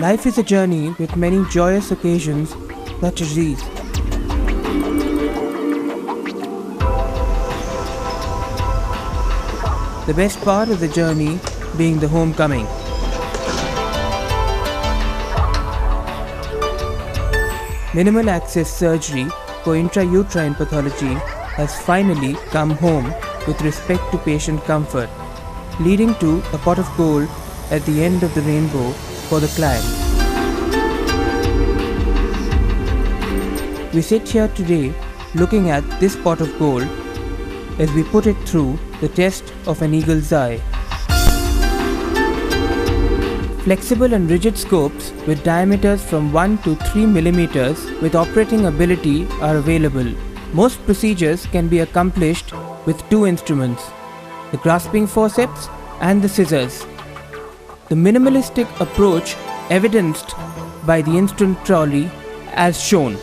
Life is a journey with many joyous occasions such as these. The best part of the journey being the homecoming. Minimal access surgery for intrauterine pathology has finally come home with respect to patient comfort, leading to a pot of gold at the end of the rainbow for the client. We sit here today looking at this pot of gold as we put it through the test of an eagle's eye. Flexible and rigid scopes with diameters from 1 to 3 millimeters with operating ability are available. Most procedures can be accomplished with two instruments, the grasping forceps and the scissors. The minimalistic approach evidenced by the instrument trolley as shown.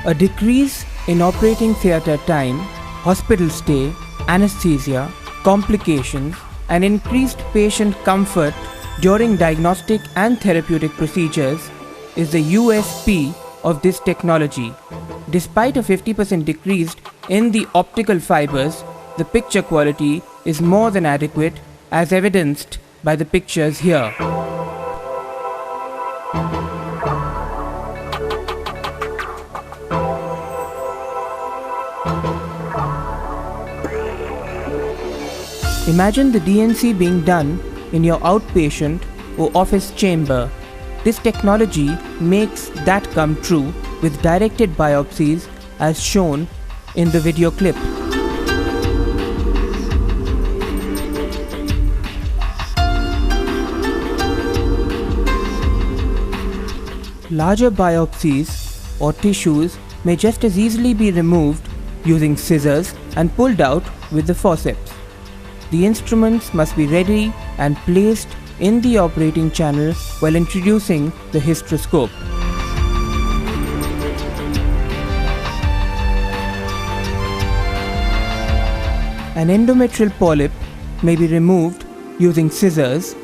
A decrease in operating theatre time, hospital stay, anesthesia, complications, and increased patient comfort during diagnostic and therapeutic procedures is the USP of this technology. Despite a 50% decrease in the optical fibers, the picture quality is more than adequate as evidenced by the pictures here. Imagine the DNC being done in your outpatient or office chamber. This technology makes that come true with directed biopsies as shown in the video clip. Larger biopsies or tissues may just as easily be removed using scissors and pulled out with the forceps. The instruments must be ready and placed in the operating channel while introducing the hysteroscope. An endometrial polyp may be removed using scissors,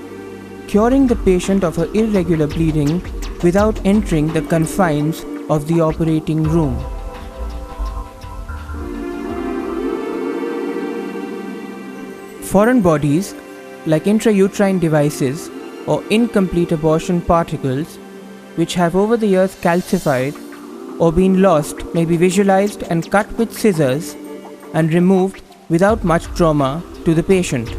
curing the patient of her irregular bleeding without entering the confines of the operating room. Foreign bodies, like intrauterine devices or incomplete abortion particles, which have over the years calcified or been lost, may be visualized and cut with scissors and removed without much trauma to the patient.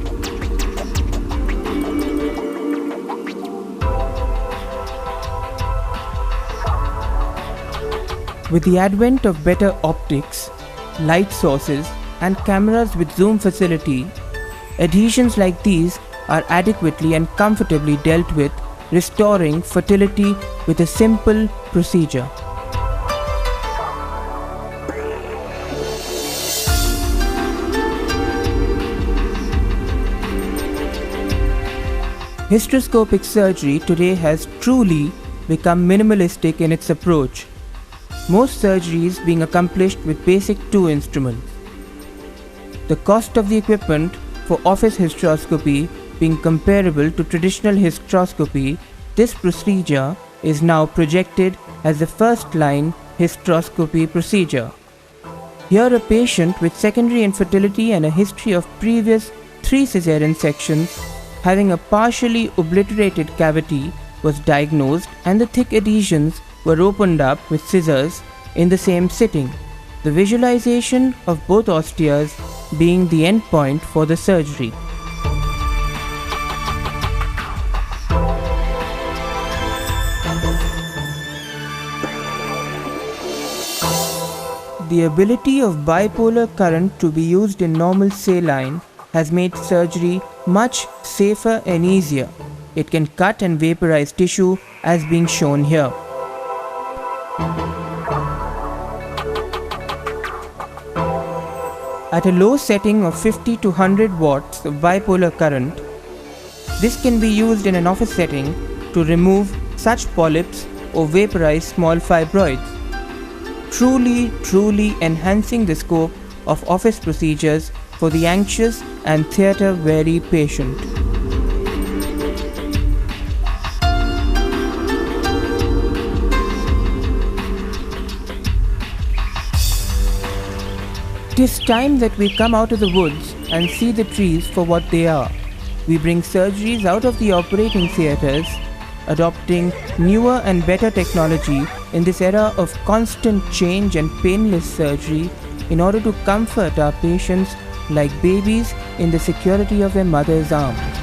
With the advent of better optics, light sources, and cameras with zoom facility, adhesions like these are adequately and comfortably dealt with, restoring fertility with a simple procedure. Hysteroscopic surgery today has truly become minimalistic in its approach, most surgeries being accomplished with basic two instruments. The cost of the equipment for office hysteroscopy being comparable to traditional hysteroscopy, this procedure is now projected as the first-line hysteroscopy procedure. Here a patient with secondary infertility and a history of previous 3 cesarean sections having a partially obliterated cavity was diagnosed and the thick adhesions were opened up with scissors in the same sitting, the visualization of both osteas being the end point for the surgery. The ability of bipolar current to be used in normal saline has made surgery much safer and easier. It can cut and vaporize tissue as being shown here. At a low setting of 50 to 100 watts of bipolar current, this can be used in an office setting to remove such polyps or vaporize small fibroids. truly enhancing the scope of office procedures for the anxious and theatre-weary patient. It is time that we come out of the woods and see the trees for what they are. We bring surgeries out of the operating theatres, adopting newer and better technology in this era of constant change and painless surgery in order to comfort our patients like babies in the security of their mother's arms.